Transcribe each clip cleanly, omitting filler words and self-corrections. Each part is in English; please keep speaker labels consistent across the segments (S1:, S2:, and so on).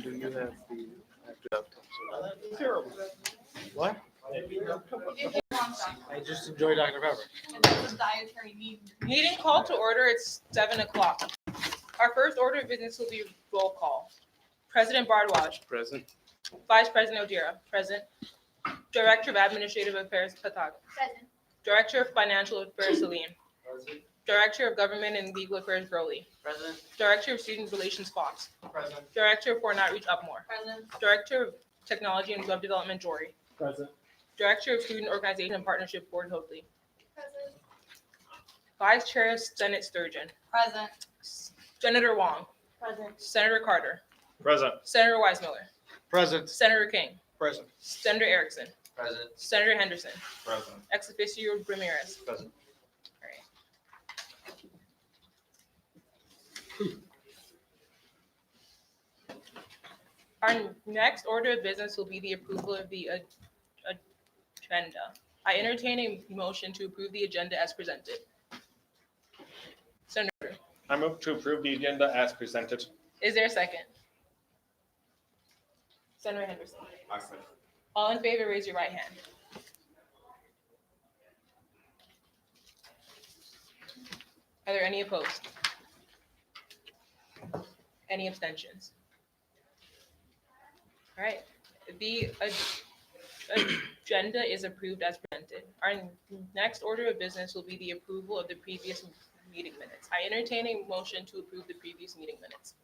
S1: Do you have the terrible? What? I just enjoy Dr. Pepper.
S2: And that's a dietary need.
S3: Meeting called to order. It's 7:00. Our first order of business will be roll call. President Bardwaj.
S1: Present.
S3: Vice President Odira. Present. Director of Administrative Affairs Pataga.
S2: Present.
S3: Director of Financial Affairs Salim.
S1: Present.
S3: Director of Government and Legal Affairs Broly.
S1: Present.
S3: Director of Student Relations Fox.
S1: Present.
S3: Director of Foreign Outreach Upmore.
S2: Present.
S3: Director of Technology and Web Development Jory.
S1: Present.
S3: Director of Student Organization and Partnership Board Hoadley.
S2: Present.
S3: Vice Chair Senate Sturgeon.
S2: Present.
S3: Senator Wong.
S2: Present.
S3: Senator Carter.
S1: Present.
S3: Senator Weismiller.
S1: Present.
S3: Senator King.
S1: Present.
S3: Senator Erickson.
S1: Present.
S3: Senator Henderson.
S1: Present.
S3: Ex officio Ramirez.
S1: Present.
S3: Our next order of business will be the approval of the agenda. I entertain a motion to approve the agenda as presented. Senator,
S4: I move to approve the agenda as presented.
S3: is there a second? Senator Henderson. All in favor, raise your right hand. Are there any opposed? Any abstentions? All right, the agenda is approved as presented. Our next order of business will be the approval of the previous meeting minutes. I entertain a motion to approve the previous meeting minutes.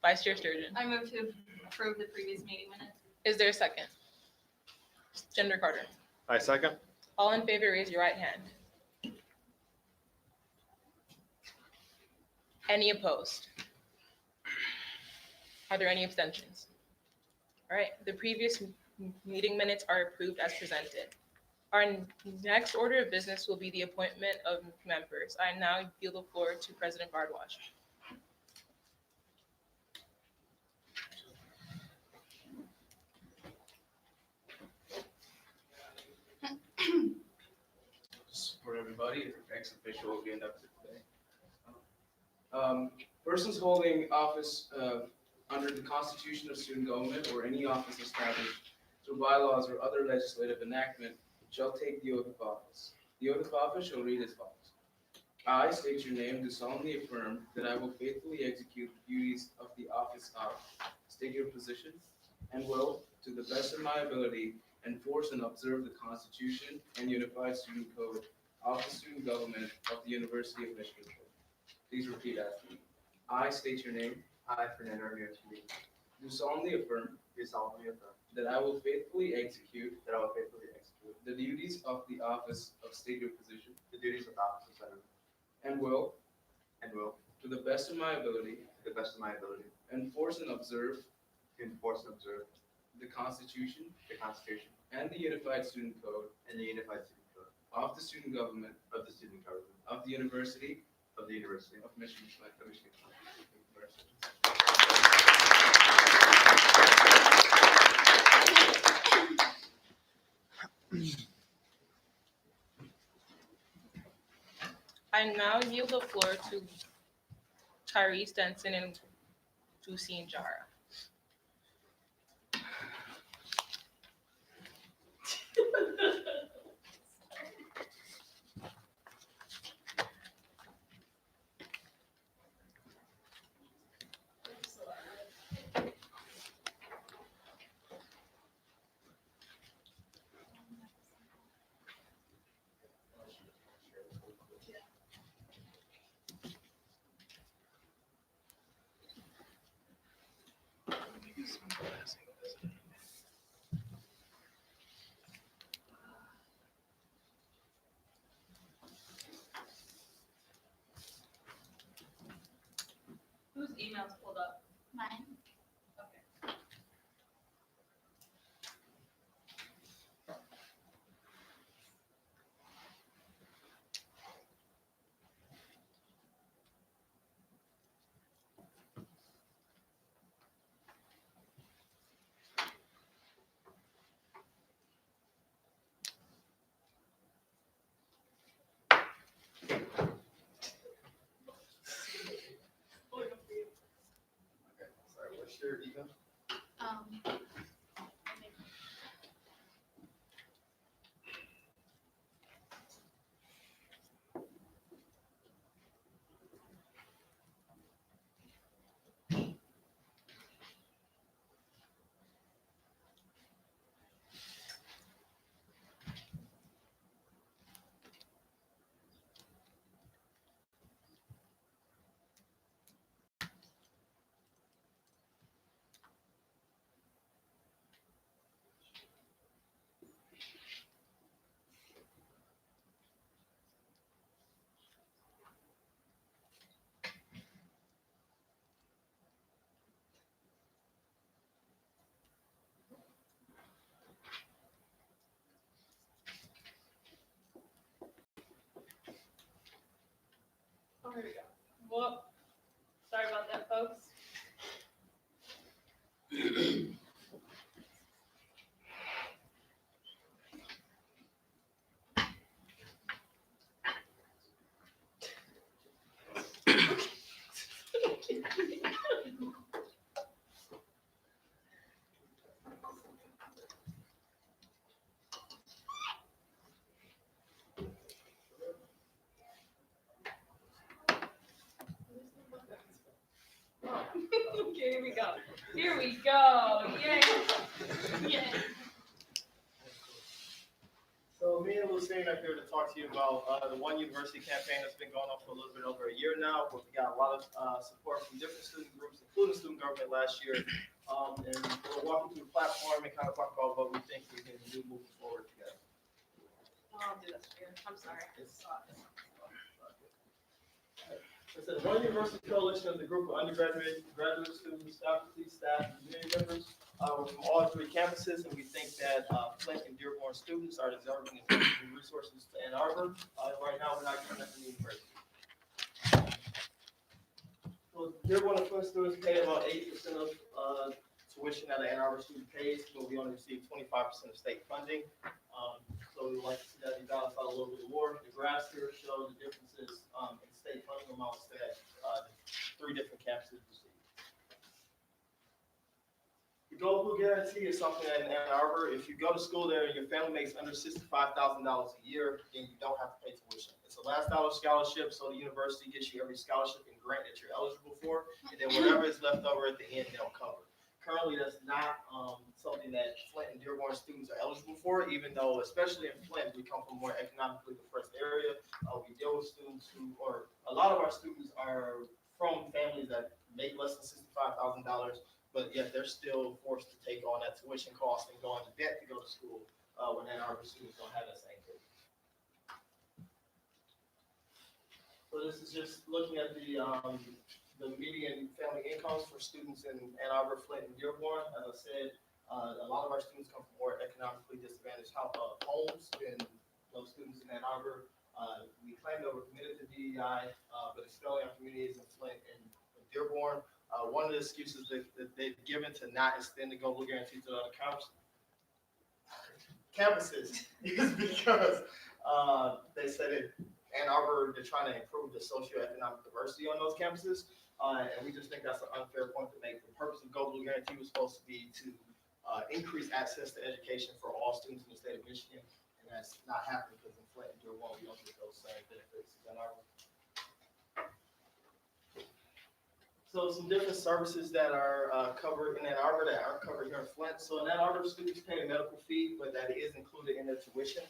S3: Vice Chair Sturgeon,
S2: I move to approve the previous meeting minutes.
S3: is there a second? Senator Carter,
S4: I second.
S3: all in favor, raise your right hand. Any opposed? Are there any abstentions? All right, the previous meeting minutes are approved as presented. Our next order of business will be the appointment of members. I now yield the floor to President Bardwaj.
S5: For everybody, ex official will be inducted today. Persons holding office under the Constitution of Student Government or any office established through bylaws or other legislative enactment shall take the oath of office. The oath of office shall read as follows. I state your name, do solemnly affirm that I will faithfully execute the duties of the office of, state your position, and will, to the best of my ability, enforce and observe the Constitution and Unified Student Code of the Student Government of the University of Michigan-Flint. Please repeat after me. I state your name.
S6: I, Fernando Ramirez,
S5: Do solemnly affirm
S6: do solemnly affirm
S5: that I will faithfully execute
S6: that I will faithfully execute
S5: the duties of the office of state your position
S6: the duties of the office of Senator
S5: and will,
S6: and will,
S5: to the best of my ability,
S6: to the best of my ability,
S5: enforce and observe
S6: to enforce and observe
S5: the Constitution
S6: the Constitution
S5: and the Unified Student Code
S6: and the Unified Student Code
S5: of the Student Government
S6: of the Student Government
S5: of the University
S6: of the University
S5: of Michigan-Flint.
S6: of Michigan.
S3: I now yield the floor to Tyrese Denson and Lucine Jara.
S2: Whose email's pulled up? Mine. Okay.
S5: Mr. Eva?
S2: Oh, here we go. Whoop. Sorry about that, folks. Okay, here we go. Here we go. Yay. Yay.
S7: So me and Lucine are here to talk to you about the One University campaign that's been going on for a little bit over a year now. Where we got a lot of support from different student groups, including student government last year. And we'll walk you through the platform and kind of talk about what we think we can do moving forward together.
S2: I'll do this for you. I'm sorry.
S7: It says One University Coalition is a group of undergraduate, graduate students, faculty, staff, and community members from all three campuses, and we think that Flint and Dearborn students are deserving of resources to Ann Arbor. Right now, we're not getting that from the university. So Dearborn and Flint students pay about 80% of tuition that an Ann Arbor student pays, but we only receive 25% of state funding. So we would like to see that be balanced out a little bit more. The graphs here show the differences in state funding amounts that three different campuses receive. The Go Blue Guarantee is something that in Ann Arbor, if you go to school there and your family makes under $65,000 a year, then you don't have to pay tuition. It's a last dollar scholarship, so the university gets you every scholarship and grant that you're eligible for, and then whatever is left over at the end, they'll cover. Currently, that's not something that Flint and Dearborn students are eligible for, even though, especially in Flint, we come from a more economically depressed area. We deal with students who, or a lot of our students are from families that make less than $65,000, but yet they're still forced to take on that tuition cost and go into debt to go to school when Ann Arbor students don't have that same thing. So this is just looking at the median family incomes for students in Ann Arbor, Flint, and Dearborn. As I said, a lot of our students come from more economically disadvantaged homes than those students in Ann Arbor. We claim that we're committed to DEI, but it's failing our communities in Flint and Dearborn. One of the excuses that they've given to not extend the Go Blue Guarantee to other campuses is because they said that Ann Arbor, they're trying to improve the socioeconomic diversity on those campuses. And we just think that's an unfair point to make. The purpose of Go Blue Guarantee was supposed to be to increase access to education for all students in the state of Michigan, and that's not happening because in Flint and Dearborn, we don't get those same benefits as Ann Arbor. So some different services that are covered in Ann Arbor that aren't covered here in Flint. So in Ann Arbor, students pay a medical fee, but that is included in their tuition.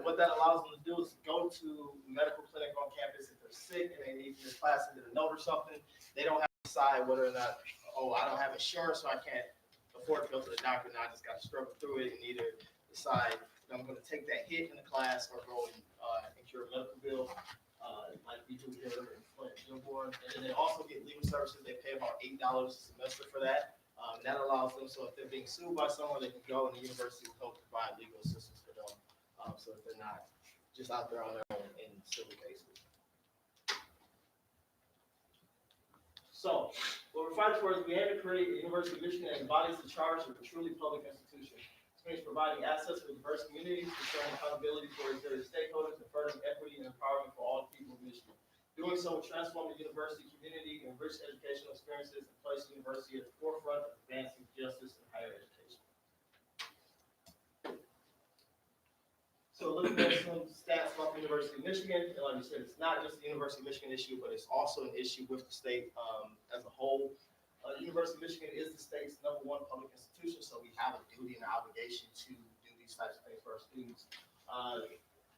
S7: What that allows them to do is go to a medical clinic on campus if they're sick and they need their class to get a note or something. They don't have to decide whether or not, oh, I don't have insurance, so I can't afford to go to the doctor, and I just got to struggle through it and either decide that I'm going to take that hit in the class or go and incur a medical bill, like we do here in Flint and Dearborn. And then they also get legal services. They pay about $8 a semester for that. And that allows them, so if they're being sued by someone, they can go and the university will help provide legal assistance for them, so that they're not just out there on their own in civil cases. So, what we're fighting for is we aim to create a University of Michigan that embodies the charge of a truly public institution. This means providing access to diverse communities, ensuring accountability for its various stakeholders, and furthering equity and empowerment for all people of Michigan. Doing so will transform the university community, enrich educational experiences, and place the university at the forefront of advancing justice in higher education. So looking at some stats about the University of Michigan, and like I said, it's not just the University of Michigan issue, but it's also an issue with the state as a whole. University of Michigan is the state's #1 public institution, so we have a duty and obligation to do these types of things for our students.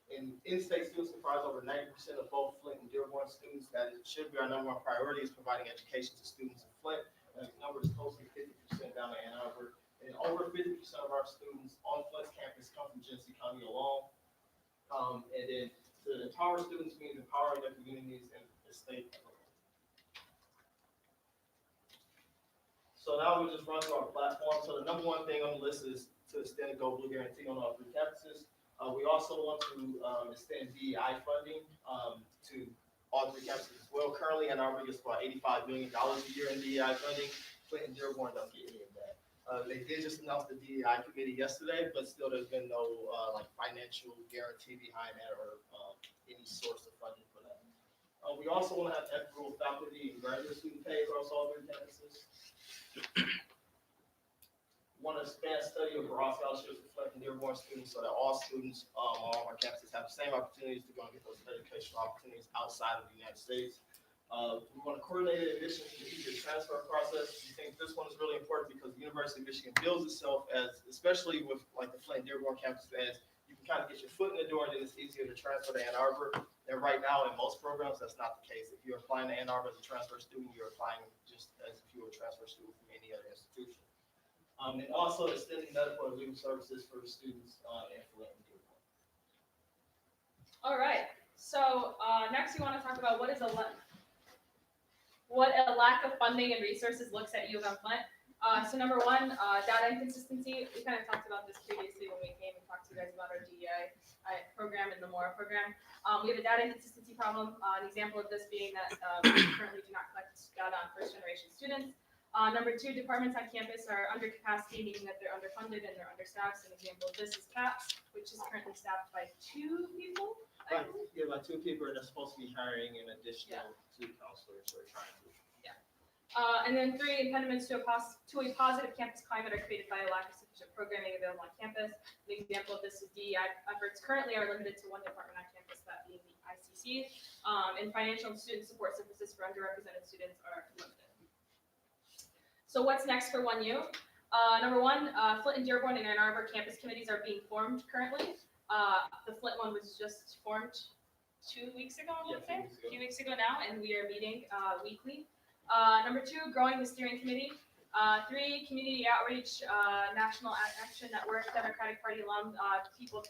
S7: And in-state students comprise over 90% of both Flint and Dearborn students. That should be our #1 priority, is providing education to students in Flint. And the number is close to 50% down in Ann Arbor. And over 50% of our students on Flint's campus come from Genesee County alone. And then to empower students means empowering their communities and the state as a whole. So now we just run through our platform. So the #1 thing on the list is to extend the Go Blue guarantee on all 3 campuses. We also want to extend DEI funding to all 3 campuses as well. Currently, Ann Arbor gets about $85 million a year in DEI funding. Flint and Dearborn don't get any of that. They did just announce the DEI committee yesterday, but still there's been no like financial guarantee behind that or any source of funding for that. We also want to have equitable faculty and graduate student pay across all 3 campuses. Want to expand study of broad scholarships reflecting Dearborn students so that all students on all our campuses have the same opportunities to go and get those educational opportunities outside of the United States. We want to coordinate admissions and easier transfer process. We think this one is really important because the University of Michigan builds itself as, especially with like the Flint and Dearborn campus, as you can kind of get your foot in the door and then it's easier to transfer to Ann Arbor. And right now in most programs, that's not the case. If you're applying to Ann Arbor as a transfer student, you're applying just as if you were a transfer student from any other institution. And also extending medical and legal services for the students in Flint and Dearborn.
S2: All right. So next we want to talk about what a lack of funding and resources looks at U of M Flint. So #1, data inconsistency. We kind of talked about this previously when we came and talked to you guys about our DEI program and the MORA program. We have a data inconsistency problem. An example of this being that we currently do not collect data on first-generation students. #2, departments on campus are under capacity, meaning that they're underfunded and they're understaffed. An example of this is CAPS, which is currently staffed by 2 people.
S7: Like 2 people, and they're supposed to be hiring an additional 2 counselors or trying to.
S2: And then 3, impediments to a positive campus climate are created by a lack of sufficient programming available on campus. An example of this is DEI efforts currently are limited to 1 department on campus, that being the ICC. And financial and student support services for underrepresented students are limited. So what's next for 1U? #1, Flint and Dearborn and Ann Arbor campus committees are being formed currently. The Flint one was just formed 2 weeks ago, I want to say, a few weeks ago now, and we are meeting weekly. #2, growing the steering committee. 3, community outreach, National Action Network, Democratic Party alum, people,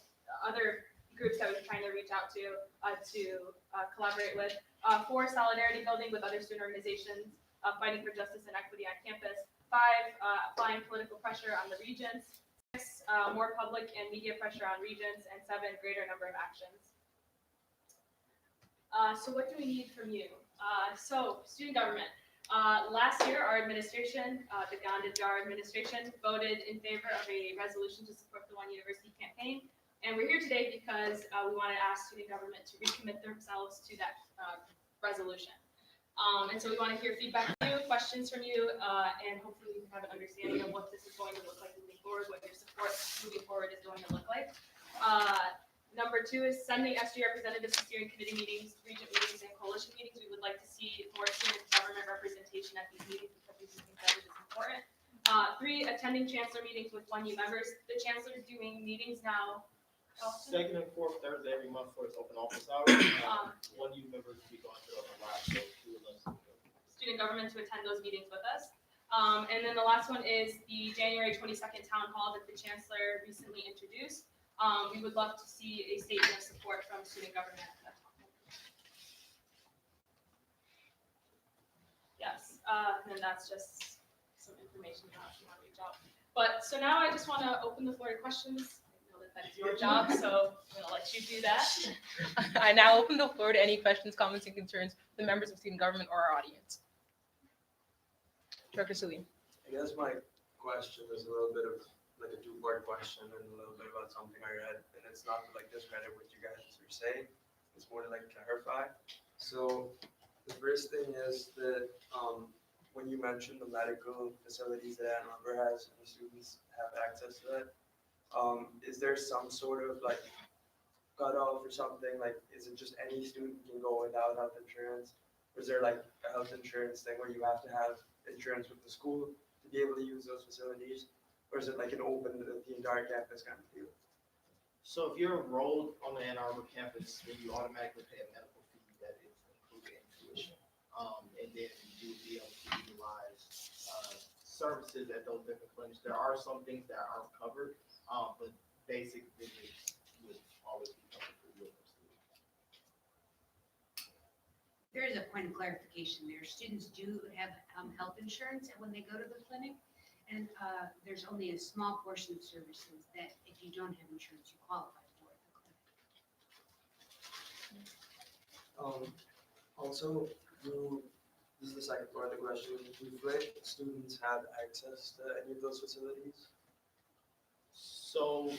S2: other groups that we're trying to reach out to collaborate with. 4, solidarity building with other student organizations, fighting for justice and equity on campus. 5, applying political pressure on the regions. 6, more public and media pressure on regions. And 7, greater number of actions. So what do we need from you? So student government. Last year, our administration, the Gondajar administration, voted in favor of a resolution to support the One University campaign. And we're here today because we want to ask student government to recommit themselves to that resolution. And so we want to hear feedback from you, questions from you, and hopefully we can have an understanding of what this is going to look like moving forward, what your support moving forward is going to look like. #2 is sending SG representatives to steering committee meetings, regent meetings, and coalition meetings. We would like to see more student government representation at these meetings because we think that it is important. 3, attending chancellor meetings with 1U members. The chancellor is doing meetings now.
S7: Second and fourth Thursday every month for its open office hours. 1U members will be going to the lab, so 2 of us.
S2: Student government to attend those meetings with us. And then the last one is the January 22nd town hall that the chancellor recently introduced. We would love to see a statement of support from student government at that time. Yes, and that's just some information about if you want to reach out. But so now I just want to open the floor to questions. I know that that's your job, so I'm going to let you do that.
S3: I now open the floor to any questions, comments, and concerns from the members of student government or our audience. Director Salim.
S8: I guess my question is a little bit of like a 2-part question and a little bit about something I read, and it's not to like discredit what you guys are saying. It's more to like clarify. So the first thing is that when you mentioned the medical facilities that Ann Arbor has and the students have access to that, is there some sort of like cutoff or something? Like, is it just any student can go without health insurance? Or is there like a health insurance thing where you have to have insurance with the school to be able to use those facilities? Or is it like an open to the entire campus kind of deal?
S7: So if you're enrolled on the Ann Arbor campus, then you automatically pay a medical fee that is included in tuition. And then you will be able to utilize, services at those different clinics. There are some things that aren't covered, but basic visits would always be covered for the university.
S9: There is a point of clarification there. Students do have health insurance when they go to the clinic. And there's only a small portion of services that if you don't have insurance, you qualify for at the clinic.
S8: Also, this is the second part of the question, do Flint students have access to any of those facilities?
S7: So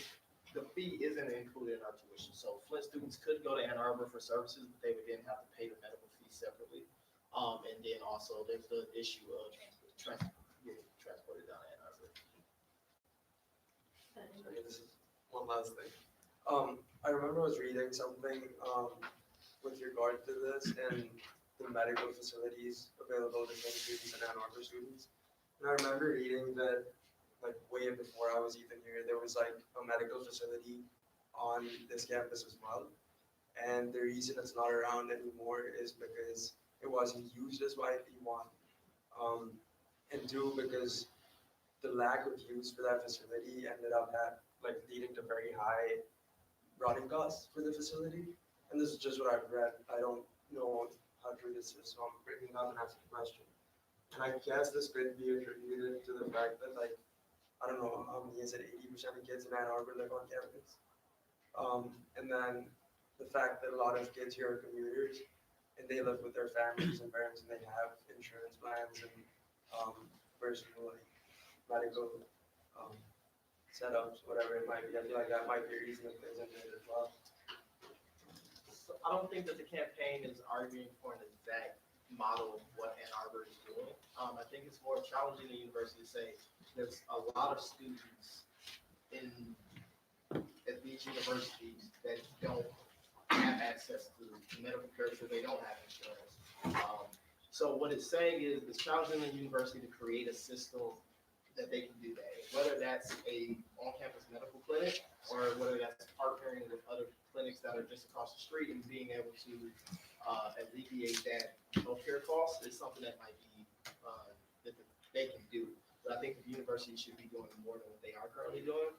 S7: the fee isn't included in our tuition. So Flint students could go to Ann Arbor for services, but they would then have to pay the medical fee separately. And then also there's the issue of getting transported down to Ann Arbor.
S8: Okay, this is one last thing. I remember I was reading something with regard to this and the medical facilities available to Flint students and Ann Arbor students. And I remember reading that like way before I was even here, there was like a medical facility on this campus as well. And the reason it's not around anymore is because it wasn't used as widely, one. And two, because the lack of use for that facility ended up leading to very high running costs for the facility. And this is just what I've read. I don't know how true this is, so I'm bringing it up and asking a question. And I guess this could be attributed to the fact that I don't know how many is it, 80% of kids in Ann Arbor live on campus. And then the fact that a lot of kids here are commuters and they live with their families and parents and they have insurance plans and personal medical setups, whatever it might be. I feel like that might be a reason that plays into it as well.
S7: So I don't think that the campaign is arguing for an exact model of what Ann Arbor is doing. I think it's more challenging the university to say there's a lot of students at these universities that don't have access to medical care because they don't have insurance. So what it's saying is it's challenging the university to create a system that they can do that. Whether that's a on-campus medical clinic or whether that's partnering with other clinics that are just across the street and being able to alleviate that healthcare cost is something that might be that they can do. But I think the university should be doing more than what they are currently doing.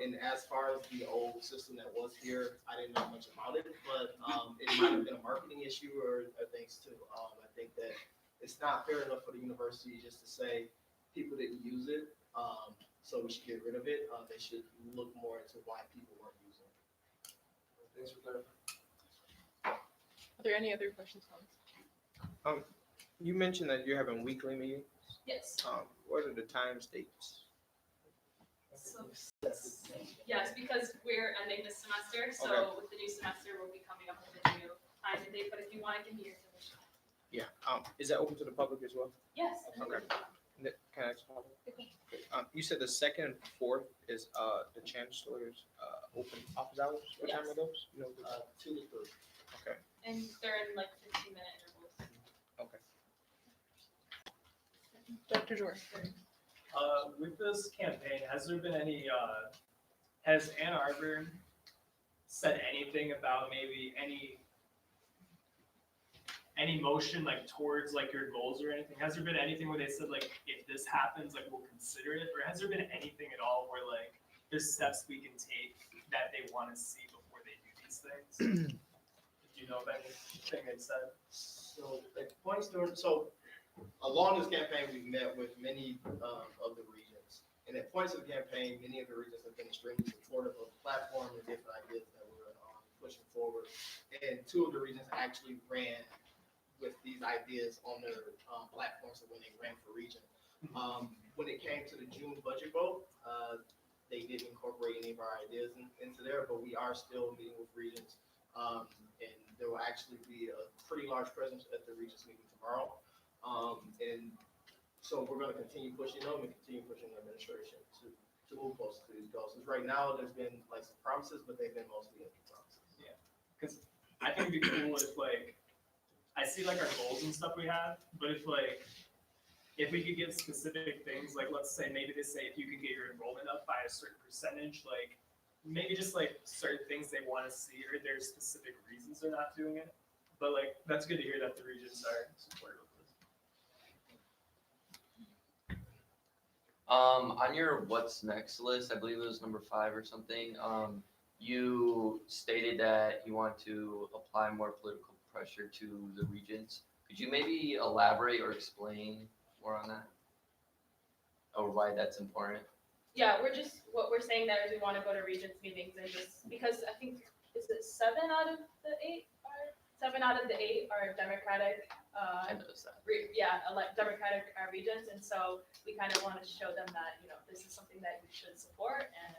S7: And as far as the old system that was here, I didn't know much about it, but it might have been a marketing issue or things too. I think that it's not fair enough for the university just to say people didn't use it, so we should get rid of it. They should look more into why people weren't using it.
S8: Thanks for clarifying.
S3: Are there any other questions, comments?
S10: You mentioned that you're having weekly meetings.
S2: Yes.
S10: What are the times, dates?
S2: So, yes, because we're ending this semester, so
S10: Okay.
S2: with the new semester, we'll be coming up with a new time and date, but if you want, I can be your information.
S10: Yeah. Is that open to the public as well?
S2: Yes.
S10: Okay. Can I ask a follow-up? You said the second and fourth is the chancellor's open office hours. What time are those? You know,
S7: 2 to 3.
S10: okay.
S2: And they're in like 15-minute intervals.
S10: Okay.
S3: Dr. Jordan?
S11: With this campaign, has there been any, has Ann Arbor said anything about maybe any motion like towards like your goals or anything? Has there been anything where they said like, if this happens, like we'll consider it? Or has there been anything at all where like there's steps we can take that they want to see before they do these things? Do you know of anything they said?
S7: So at points during, along this campaign, we've met with many of the regions. And at points of the campaign, many of the regions have been extremely supportive of the platform and different ideas that we're pushing forward. And 2 of the regions actually ran with these ideas on their platforms when they ran for region. When it came to the June budget vote, they didn't incorporate any of our ideas into there, but we are still meeting with regions. And there will actually be a pretty large presence at the Regents meeting tomorrow. And so we're gonna continue pushing them and continue pushing the administration to move closer to these goals. 'Cause right now, there's been like some promises, but they've been mostly empty promises.
S11: Because I think it'd be cool if like, I see like our goals and stuff we have, but if we could give specific things, like let's say, maybe they say if you can get your enrollment up by a certain percentage, like maybe just like certain things they want to see, or there's specific reasons they're not doing it. But like, that's good to hear that the regions are supportive of this.
S12: On your what's next list, I believe it was number 5 or something, you stated that you want to apply more political pressure to the regions. Could you maybe elaborate or explain more on that? Or why that's important?
S2: Yeah, what we're saying there is we want to go to Regents meetings and just, because I think, is it 7 out of the 8 are Democratic,
S12: I noticed that.
S2: elect Democratic Regents, and so we kind of want to show them that, this is something that you should support, and